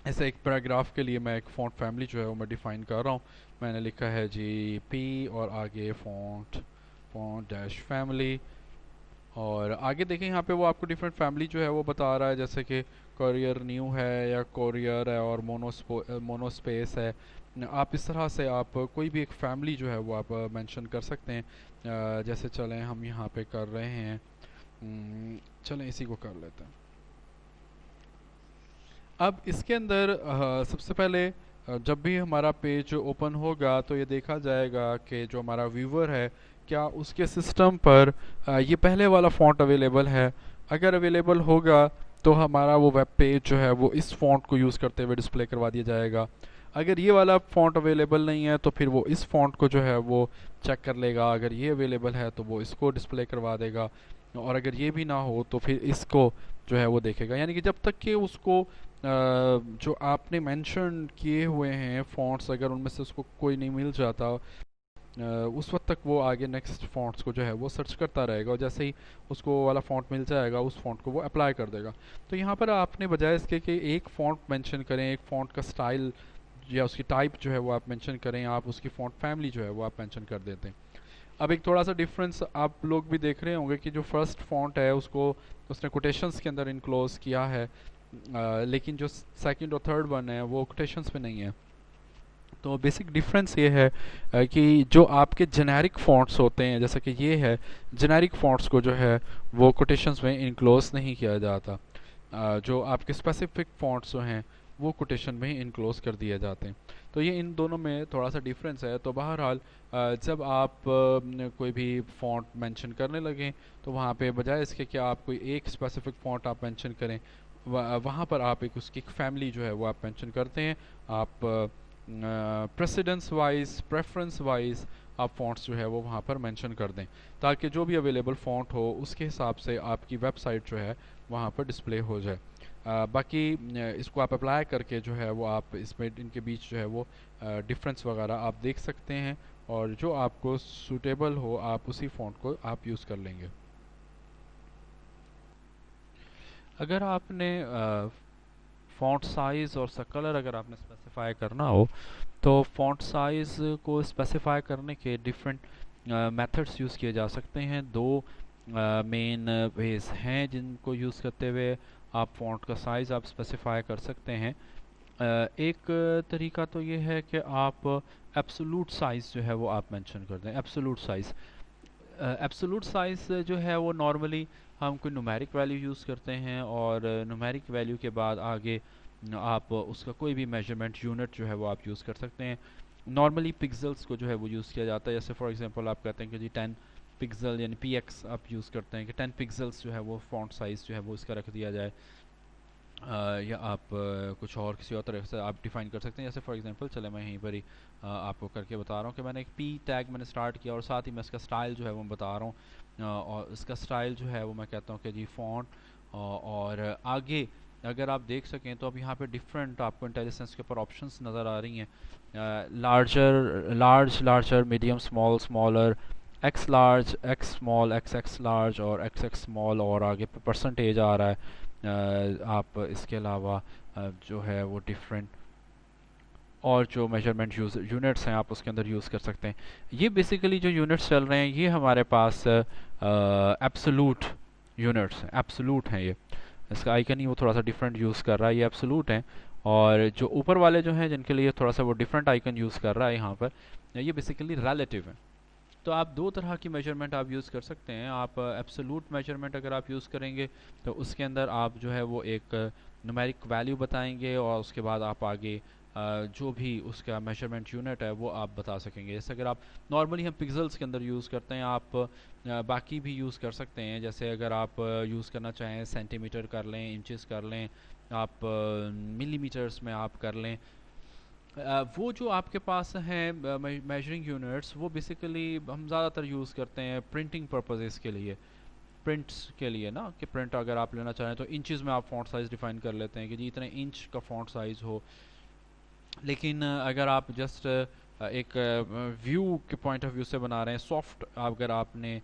ऐसे एक पैराग्राफ के लिए मैं एक फ़ॉन्ट फैमिली जो है वो मैं डिफ़ाइन कर रहा हूँ। मैंने लिखा है जी पी और आगे फ़ॉन्ट फ़ॉन्ट डैश फैमिली, और आगे देखें यहाँ पे वो आपको डिफरेंट फैमिली जो है वो बता रहा है, जैसे कि कोरियर न्यू है या कोरियर है और मोनोस्पेस है। आप इस तरह से आप कोई भी एक फैमिली जो है वो आप मेंशन कर सकते हैं। जैसे चलें हम यहाँ पे कर रहे हैं, चलें इसी को कर लेते हैं। अब इसके अंदर सबसे पहले जब भी हमारा पेज ओपन होगा तो ये देखा जाएगा कि जो हमारा व्यूवर है क्या उसके सिस्टम पर ये पहले वाला फ़ॉन्ट अवेलेबल है। अगर अवेलेबल होगा तो हमारा वो वेब पेज जो है वो इस फ़ॉन्ट को यूज़ करते हुए डिस्प्ले करवा दिया जाएगा। अगर ये वाला फ़ॉन्ट अवेलेबल नहीं है तो फिर वो इस फ़ॉन्ट को जो है वो चेक कर लेगा, अगर ये अवेलेबल है तो वो इसको डिस्प्ले करवा देगा, और अगर ये भी ना हो तो फिर इसको जो है वो देखेगा। यानी कि जब तक कि उसको जो आपने मेंशन किए हुए हैं फ़ॉन्ट्स अगर उनमें से उसको कोई नहीं मिल जाता, उस वक्त तक वो आगे नेक्स्ट फ़ॉन्ट्स को जो है वो सर्च करता रहेगा, और जैसे ही उसको वो वाला फ़ॉन्ट मिल जाएगा उस फ़ॉन्ट को वो अप्लाई कर देगा। तो यहाँ पर आपने बजाय इसके कि एक फ़ॉन्ट मेंशन करें, एक फ़ॉन्ट का स्टाइल या उसकी टाइप जो है वो आप मेंशन करें, आप उसकी फ़ॉन्ट फैमिली जो है वो आप मेंशन कर देते हैं। अब एक थोड़ा सा डिफरेंस आप लोग भी देख रहे होंगे कि जो फर्स्ट फ़ॉन्ट है उसको उसने कोटेशंस के अंदर इनक्लोज किया है, लेकिन जो सेकंड और थर्ड वन है वो कोटेशंस में नहीं है। तो बेसिक डिफरेंस ये है कि जो आपके जेनेरिक फ़ॉन्ट्स होते हैं, जैसा कि ये है, जेनेरिक फ़ॉन्ट्स को जो है वो कोटेशंस में इनक्लोज नहीं किया जाता। जो आपके स्पेसिफिक फ़ॉन्ट्स जो हैं वो कोटेशन में ही इनक्लोज कर दिए जाते हैं। तो ये इन दोनों में थोड़ा सा डिफरेंस है। तो बहरहाल जब आप कोई भी फ़ॉन्ट मेंशन करने लगें तो वहाँ पे बजाय इसके कि आप कोई एक स्पेसिफिक फ़ॉन्ट आप मेंशन करें, वहाँ पर आप एक उसकी एक फैमिली जो है वो आप मेंशन करते हैं। आप प्रेसिडेंस वाइज, प्रेफरेंस वाइज आप फ़ॉन्ट्स जो है वो वहाँ पर मेंशन कर दें, ताकि जो भी अवेलेबल फ़ॉन्ट हो उसके हिसाब से आपकी वेबसाइट जो है वहाँ पर डिस्प्ले हो जाए। बाकी इसको आप अप्लाई करके जो है वो आप इसमें इनके बीच जो है वो डिफरेंस वगैरह आप देख सकते हैं, और जो आपको सूटेबल हो आप उसी फ़ॉन्ट को आप यूज़ कर लेंगे। अगर आपने फ़ॉन्ट साइज़ और कलर अगर आपने स्पेसिफाई करना हो, तो फ़ॉन्ट साइज़ को स्पेसिफाई करने के डिफरेंट मेथड्स यूज़ किए जा सकते हैं। दो मेन वेज हैं जिनको यूज़ करते हुए आप फ़ॉन्ट का साइज़ आप स्पेसिफाई कर सकते हैं। एक तरीका तो ये है कि आप एब्सोलूट साइज़ जो है वो आप मेंशन कर दें। एब्सोलूट साइज़, एब्सोलूट साइज़ जो है वो नॉर्मली हम कोई न्यूमेरिक वैल्यू यूज़ करते हैं, और न्यूमेरिक वैल्यू के बाद आगे आप उसका कोई भी मेजरमेंट यूनिट जो है वो आप यूज़ कर सकते हैं। नॉर्मली पिक्सल्स को जो है वो यूज़ किया जाता है। जैसे फॉर एग्जांपल आप कहते हैं कि जी 10 पिक्सल यानी px आप यूज़ करते हैं कि 10 पिक्सल्स जो है वो फ़ॉन्ट साइज़ जो है वो इसका रख दिया जाए। या आप कुछ और किसी और तरह से आप डिफ़ाइन कर सकते हैं। जैसे फॉर एग्जांपल चले मैं यहीं पर ही आपको करके बता रहा हूँ कि मैंने एक p टैग मैंने स्टार्ट किया, और साथ ही मैं इसका स्टाइल जो है वो बता रहा हूँ। और इसका स्टाइल जो है वो मैं कहता हूँ कि जी फ़ॉन्ट, और आगे अगर आप देख सकें तो अब यहाँ पे डिफरेंट आपको इंटेलिजेंस के ऊपर ऑप्शंस नज़र आ रही हैं। Larger, larger, medium, small, smaller, x large, x small, x x large और एक्स एक्स स्मॉल, और आगे पे परसेंटेज आ रहा है। आप इसके अलावा जो है वो डिफरेंट और जो मेजरमेंट यूनिट्स हैं आप उसके अंदर यूज़ कर सकते हैं। ये बेसिकली जो यूनिट्स चल रहे हैं ये हमारे पास एब्सोलूट यूनिट्स हैं, एब्सोलूट हैं ये। इसका आइकन ही वो थोड़ा सा डिफरेंट यूज़ कर रहा है, ये एब्सोलूट हैं। और जो ऊपर वाले जो हैं जिनके लिए थोड़ा सा वो डिफरेंट आइकन यूज़ कर रहा है यहाँ पर, ये बेसिकली रिलेटिव हैं। तो आप दो तरह की मेजरमेंट आप यूज़ कर सकते हैं। आप एब्सोलूट मेजरमेंट अगर आप यूज़ करेंगे तो उसके अंदर आप जो है वो एक न्यूमेरिक वैल्यू बताएंगे, और उसके बाद आप आगे जो भी उसका मेजरमेंट यूनिट है वो आप बता सकेंगे। जैसे अगर आप नॉर्मली हम पिक्सल्स के अंदर यूज़ करते हैं, आप बाकी भी यूज़ कर सकते हैं। जैसे अगर आप यूज़ करना चाहें सेंटीमीटर कर लें, इंचेस कर लें, आप मिलीमीटर्स में आप कर लें। वो जो आपके पास हैं मेजरिंग यूनिट्स, वो बेसिकली हम ज़्यादातर यूज़ करते हैं प्रिंटिंग पर्पसेस के लिए, प्रिंट्स के लिए ना, कि प्रिंट अगर आप लेना चाहें तो इंचेस में आप फ़ॉन्ट साइज़ डिफ़ाइन कर लेते हैं कि जी इतने इंच का फ़ॉन्ट साइज़ हो। लेकिन अगर आप जस्ट एक व्यू के पॉइंट ऑफ व्यू से बना रहे हैं, सॉफ्ट अगर आपने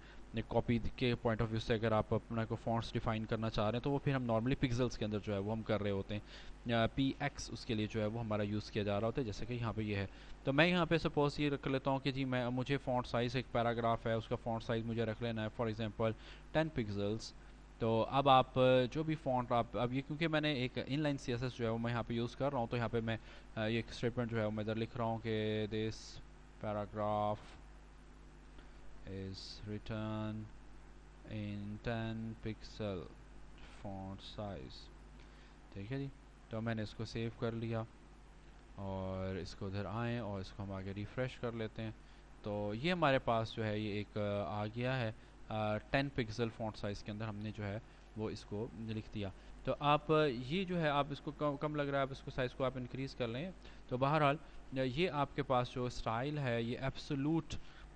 कॉपी के पॉइंट ऑफ व्यू से अगर आप अपना को फॉन्ट्स डिफाइन करना चाह रहे हैं, तो वो फिर हम नॉर्मली पिक्सल्स के अंदर जो है वो हम कर रहे होते हैं। पी एक्स उसके लिए जो है वो हमारा यूज़ किया जा रहा होता है, जैसे कि यहाँ पे ये है। तो मैं यहाँ पे सपोज ये रख लेता हूँ कि जी मैं मुझे फ़ॉन्ट साइज़, एक पैराग्राफ है उसका फ़ॉन्ट साइज़ मुझे रख लेना है फॉर एग्जांपल 10 पिक्सल्स। तो अब आप जो भी फ़ॉन्ट आप, अब ये क्योंकि मैंने एक इनलाइन सीएसएस जो है वो मैं यहाँ पे यूज़ कर रहा हूँ, तो यहाँ पे मैं ये एक स्टेटमेंट जो है वो मैं इधर लिख रहा हूँ कि this paragraph is written in 10 pixel font size. ठीक है जी। तो मैंने इसको सेव कर लिया, और इसको उधर आएँ और इसको हम आगे रिफ़्रेश कर लेते हैं। तो ये हमारे पास जो है ये एक आ गया है 10 पिक्सल फॉन्ट साइज़ के अंदर हमने जो है वो इसको लिख दिया। तो आप ये जो है आप इसको कम लग रहा है, आप इसको साइज़ को आप इंक्रीज़ कर लें। तो बहरहाल ये आपके पास जो स्टाइल है ये एब्सोलूट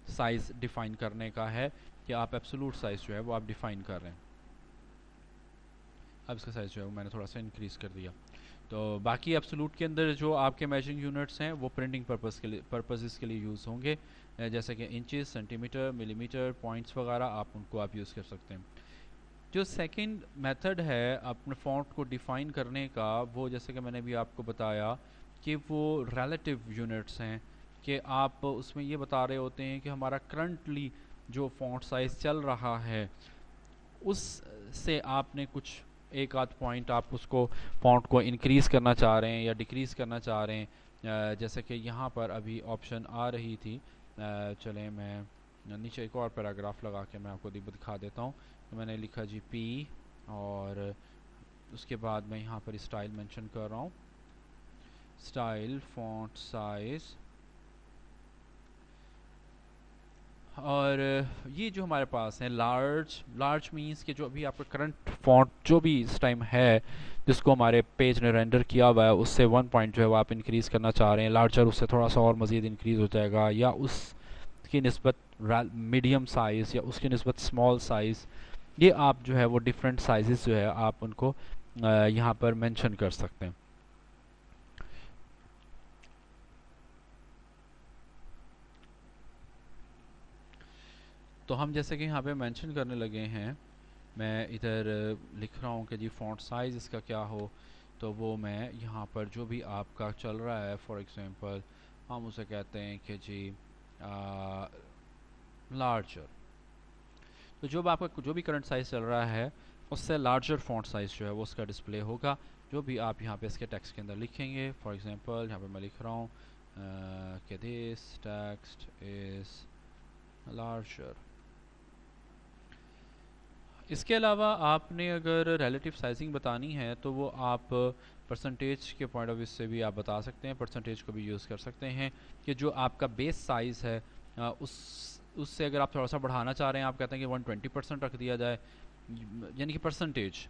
साइज़ डिफ़ाइन करने का है, कि आप एब्सोलूट साइज़ जो है वो आप डिफ़ाइन कर रहे हैं। अब इसका साइज़ जो है वो मैंने थोड़ा सा इंक्रीज़ कर दिया। तो बाकी एब्सोलूट के अंदर जो आपके मेजरिंग यूनिट्स हैं वो प्रिंटिंग पर्पसेस के लिए यूज़ होंगे, जैसे कि इंचेस, सेंटीमीटर, मिलीमीटर, पॉइंट्स वगैरह आप उनको आप यूज़ कर सकते हैं। जो सेकंड मेथड है अपने फ़ॉन्ट को डिफ़ाइन करने का, वो जैसे कि मैंने भी आपको बताया कि वो रिलेटिव यूनिट्स हैं, कि आप उसमें ये बता रहे होते हैं कि हमारा करंटली जो फ़ॉन्ट साइज़ चल रहा है उस से आपने कुछ एक आध पॉइंट आप उसको फ़ॉन्ट को इंक्रीज़ करना चाह रहे हैं या डिक्रीज़ करना चाह रहे हैं, जैसे कि यहाँ पर अभी ऑप्शन आ रही थी, चलें मैं नीचे एक और पैराग्राफ लगा के मैं आपको दिखा देता हूँ। तो मैंने लिखा जी पी, और उसके बाद मैं यहाँ पर स्टाइल मेंशन कर रहा हूँ, स्टाइल फॉन्ट साइज़, और ये जो हमारे पास है लार्ज, लार्ज मीन्स कि जो अभी आपका करंट फॉन्ट जो भी इस टाइम है जिसको हमारे पेज ने रेंडर किया हुआ है उससे 1 पॉइंट जो है वो आप इंक्रीज़ करना चाह रहे हैं, लार्जर उससे थोड़ा सा और मज़ीद इंक्रीज़ हो जाएगा, या उसकी निस्बत मीडियम साइज़ या उसकी निस्बत स्मॉल साइज़, ये आप जो है वो डिफरेंट साइज़ जो है आप उनको यहाँ पर मेंशन कर सकते हैं। तो हम जैसे कि यहाँ पे मेंशन करने लगे हैं, मैं इधर लिख रहा हूँ कि जी फ़ॉन्ट साइज़ इसका क्या हो, तो वो मैं यहाँ पर जो भी आपका चल रहा है, फॉर एग्ज़ाम्पल हम उसे कहते हैं कि जी लार्जर, तो जो भी आपका जो भी करंट साइज़ चल रहा है उससे लार्जर फ़ॉन्ट साइज़ जो है वो उसका डिस्प्ले होगा, जो भी आप यहाँ पे इसके टेक्स्ट के अंदर लिखेंगे। फॉर एग्ज़ाम्पल यहाँ पे मैं लिख रहा हूँ कि दिस टेक्स्ट इज़ लार्जर। इसके अलावा आपने अगर रिलेटिव साइजिंग बतानी है तो वो आप परसेंटेज के पॉइंट ऑफ व्यू से भी आप बता सकते हैं, परसेंटेज को भी यूज़ कर सकते हैं कि जो आपका बेस साइज़ है उससे अगर आप थोड़ा सा बढ़ाना चाह रहे हैं, आप कहते हैं कि 120% रख दिया जाए, यानी कि परसेंटेज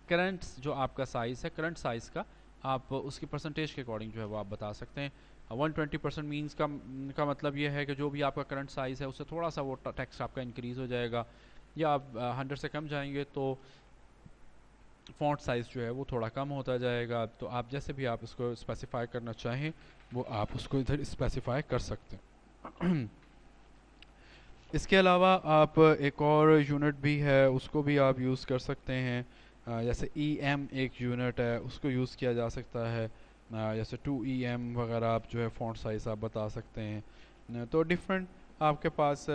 करंट जो आपका साइज़ है करंट साइज़ का आप उसकी परसेंटेज के अकॉर्डिंग जो है वो आप बता सकते हैं। 120% मीन्स का मतलब ये है कि जो भी आपका करंट साइज़ है उससे थोड़ा सा वो टेक्स्ट आपका इंक्रीज़ हो जाएगा, या आप 100 से कम जाएंगे तो फ़ॉन्ट साइज़ जो है वो थोड़ा कम होता जाएगा। तो आप जैसे भी आप इसको स्पेसिफाई करना चाहें वो आप उसको इधर स्पेसिफाई कर सकते हैं। इसके अलावा आप एक और यूनिट भी है उसको भी आप यूज़ कर सकते हैं, जैसे EM एक यूनिट है उसको यूज़ किया जा सकता है, जैसे 2EM वगैरह आप जो है फ़ॉन्ट साइज़ आप बता सकते हैं। तो डिफरेंट आपके पास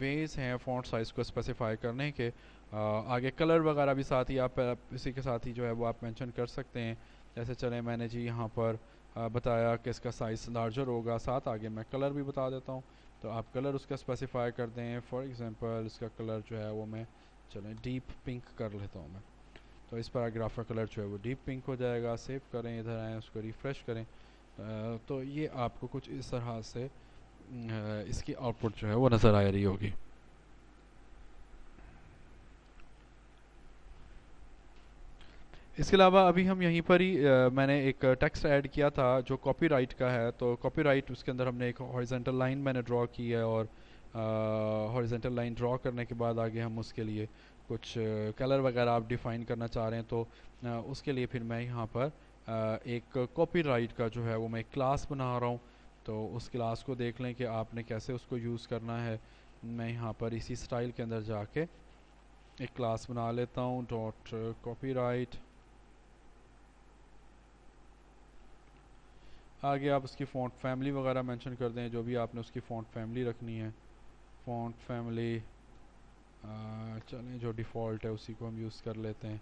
वेज़ हैं फ़ॉन्ट साइज़ को स्पेसिफाई करने के। आगे कलर वगैरह भी साथ ही आप इसी के साथ ही जो है वो आप मेंशन कर सकते हैं। जैसे चलें मैंने जी यहाँ पर बताया कि इसका साइज़ लार्जर होगा, साथ आगे मैं कलर भी बता देता हूँ, तो आप कलर उसका स्पेसिफाई कर दें। फॉर एग्जांपल इसका कलर जो है वो मैं चलें डीप पिंक कर लेता हूँ मैं, तो इस पैराग्राफ का कलर जो है वो डीप पिंक हो जाएगा। सेव करें, इधर आएँ, उसको रिफ़्रेश करें, तो ये आपको कुछ इस तरह से इसकी आउटपुट जो है वो नज़र आ रही होगी। इसके अलावा अभी हम यहीं पर ही मैंने एक टेक्स्ट ऐड किया था जो कॉपीराइट का है, तो कॉपीराइट उसके अंदर हमने एक हॉरिजॉन्टल लाइन मैंने ड्रॉ की है, और हॉरिजॉन्टल लाइन ड्रॉ करने के बाद आगे हम उसके लिए कुछ कलर वगैरह आप डिफ़ाइन करना चाह रहे हैं, तो उसके लिए फिर मैं यहाँ पर एक कॉपीराइट का जो है वो मैं एक क्लास बना रहा हूँ। तो उस क्लास को देख लें कि आपने कैसे उसको यूज़ करना है। मैं यहाँ पर इसी स्टाइल के अंदर जाके एक क्लास बना लेता हूँ, डॉट कॉपीराइट। आगे आप उसकी फ़ॉन्ट फैमिली वगैरह मेंशन कर दें, जो भी आपने उसकी फ़ॉन्ट फैमिली रखनी है। फ़ॉन्ट फैमिली चलें जो डिफ़ॉल्ट है उसी को हम यूज़ कर लेते हैं,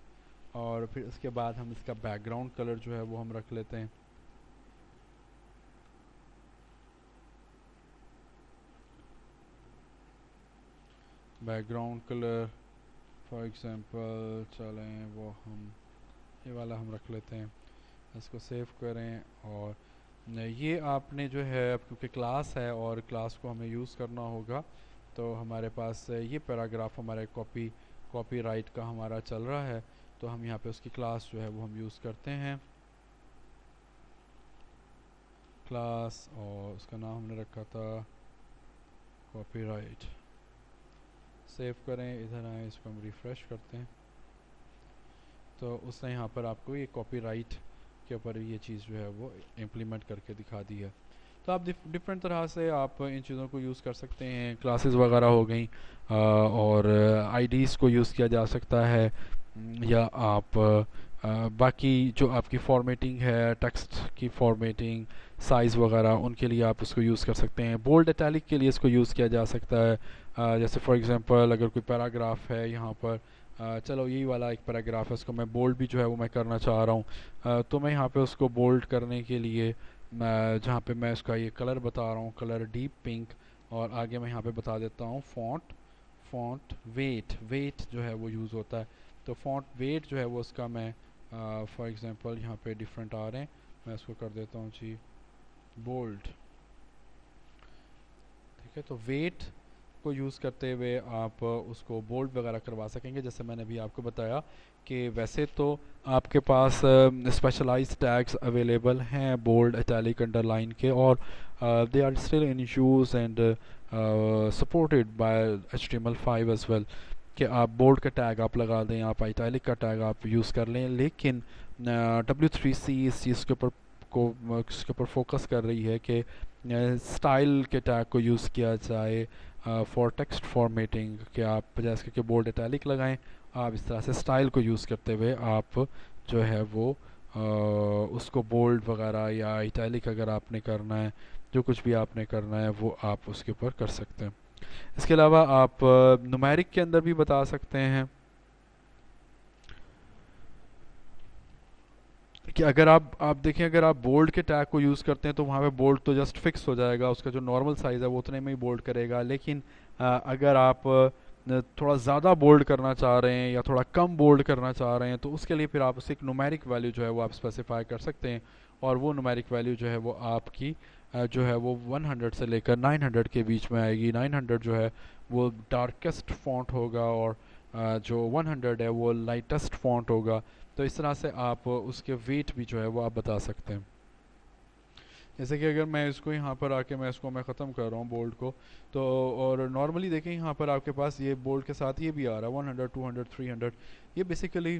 और फिर उसके बाद हम इसका बैकग्राउंड कलर जो है वो हम रख लेते हैं। बैकग्राउंड कलर फॉर एग्जांपल चलें वो हम ये वाला हम रख लेते हैं। इसको सेव करें, और ये आपने जो है क्योंकि क्लास है और क्लास को हमें यूज़ करना होगा, तो हमारे पास ये पैराग्राफ हमारे कॉपीराइट का हमारा चल रहा है, तो हम यहाँ पे उसकी क्लास जो है वो हम यूज़ करते हैं क्लास, और उसका नाम हमने रखा था कॉपीराइट। सेव करें, इधर आए, इसको हम रिफ़्रेश करते हैं, तो उसने यहाँ पर आपको ये कॉपीराइट के ऊपर ये चीज़ जो है वो इम्प्लीमेंट करके दिखा दी है। तो आप डिफरेंट तरह से आप इन चीज़ों को यूज़ कर सकते हैं। क्लासेस वगैरह हो गई, और आईडीज़ को यूज़ किया जा सकता है, या आप बाकी जो आपकी फॉर्मेटिंग है, टेक्स्ट की फॉर्मेटिंग, साइज़ वगैरह, उनके लिए आप इसको यूज़ कर सकते हैं। बोल्ड इटैलिक के लिए इसको यूज़ किया जा सकता है। जैसे फॉर एग्जांपल अगर कोई पैराग्राफ है यहाँ पर, चलो यही वाला एक पैराग्राफ है, उसको मैं बोल्ड भी जो है वो मैं करना चाह रहा हूँ, तो मैं यहाँ पे उसको बोल्ड करने के लिए जहाँ पे मैं इसका ये कलर बता रहा हूँ, कलर डीप पिंक, और आगे मैं यहाँ पे बता देता हूँ फॉन्ट, फॉन्ट वेट, वेट जो है वो यूज़ होता है। तो फॉन्ट वेट जो है वो उसका मैं फॉर एग्जांपल यहाँ पे डिफरेंट आ रहे हैं, मैं इसको कर देता हूँ जी बोल्ड। ठीक है, तो वेट को यूज़ करते हुए आप उसको बोल्ड वगैरह करवा सकेंगे। जैसे मैंने अभी आपको बताया कि वैसे तो आपके पास स्पेशलाइज्ड टैग्स अवेलेबल हैं बोल्ड, इटैलिक, अंडरलाइन के, और they are still in use and supported by HTML5 as well, कि आप बोल्ड का टैग आप लगा दें, आप इटैलिक का टैग आप यूज़ कर लें। लेकिन W3C इस चीज़ के ऊपर इसके ऊपर फोकस कर रही है कि स्टाइल के टैग को यूज़ किया जाए फॉर टेक्स्ट फॉर्मेटिंग, कि आप जैसे कि बोल्ड इटैलिक लगाएं, आप इस तरह से स्टाइल को यूज़ करते हुए आप जो है वो उसको बोल्ड वगैरह या इटैलिक अगर आपने करना है, जो कुछ भी आपने करना है वो आप उसके ऊपर कर सकते हैं। इसके अलावा आप नुमेरिक के अंदर भी बता सकते हैं कि अगर आप देखें, अगर आप बोल्ड के टैग को यूज़ करते हैं तो वहाँ पे बोल्ड तो जस्ट फिक्स हो जाएगा, उसका जो नॉर्मल साइज़ है वो उतने में ही बोल्ड करेगा। लेकिन अगर आप थोड़ा ज़्यादा बोल्ड करना चाह रहे हैं या थोड़ा कम बोल्ड करना चाह रहे हैं, तो उसके लिए फिर आप उसे एक नुमेरिक वैल्यू जो है वो आप स्पेसिफाई कर सकते हैं, और वो नुमेरिक वैल्यू जो है वो आपकी जो है वो 100 से लेकर 900 के बीच में आएगी। 900 जो है वो डार्केस्ट फॉन्ट होगा, और जो 100 है वो लाइटेस्ट फॉन्ट होगा। तो इस तरह से आप उसके वेट भी जो है वो आप बता सकते हैं। जैसे कि अगर मैं इसको यहाँ पर आके मैं इसको मैं ख़त्म कर रहा हूँ बोल्ड को, तो और नॉर्मली देखें यहाँ पर आपके पास ये बोल्ड के साथ ये भी आ रहा है 100, 200, 300। ये बेसिकली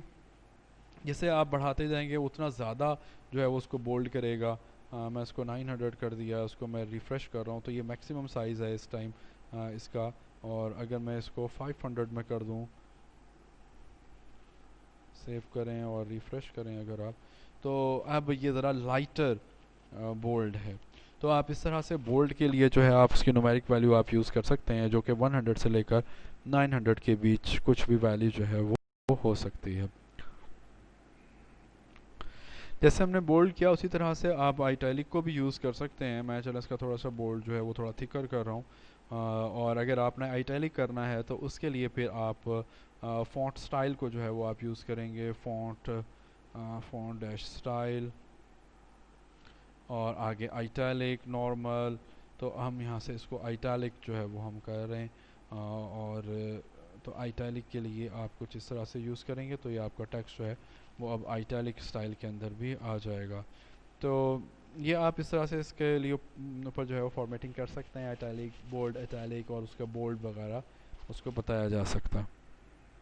जैसे आप बढ़ाते जाएंगे उतना ज़्यादा जो है वो उसको बोल्ड करेगा। मैं इसको 900 कर दिया, उसको मैं रिफ़्रेश कर रहा हूँ, तो ये मैक्सिमम साइज़ है इस टाइम इसका। और अगर मैं इसको 500 में कर दूँ, सेव करें और रिफ़्रेश करें अगर आप, तो अब ये ज़रा लाइटर बोल्ड है। तो आप इस तरह से बोल्ड के लिए जो है आप उसकी न्यूमेरिक वैल्यू आप यूज़ कर सकते हैं, जो कि 100 से लेकर 900 के बीच कुछ भी वैल्यू जो है वो हो सकती है। जैसे हमने बोल्ड किया उसी तरह से आप आइटैलिक को भी यूज़ कर सकते हैं। मैं चलो इसका थोड़ा सा बोल्ड जो है वो थोड़ा थिकर कर रहा हूँ। और अगर आपने आइटैलिक करना है तो उसके लिए फिर आप फ़ॉन्ट स्टाइल को जो है वो आप यूज़ करेंगे, फ़ॉन्ट डैश स्टाइल, और आगे आइटैलिक नॉर्मल। तो हम यहाँ से इसको आइटैलिक जो है वो हम कर रहे हैं। और तो आइटैलिक के लिए आप कुछ इस तरह से यूज़ करेंगे तो ये आपका टेक्स्ट जो है वो अब आइटैलिक स्टाइल के अंदर भी आ जाएगा। तो ये आप इस तरह से इसके लिए ऊपर जो है वो फॉर्मेटिंग कर सकते हैं, आइटैलिक, बोल्ड, इटैलिक, और उसका बोल्ड वगैरह उसको बताया जा सकता है।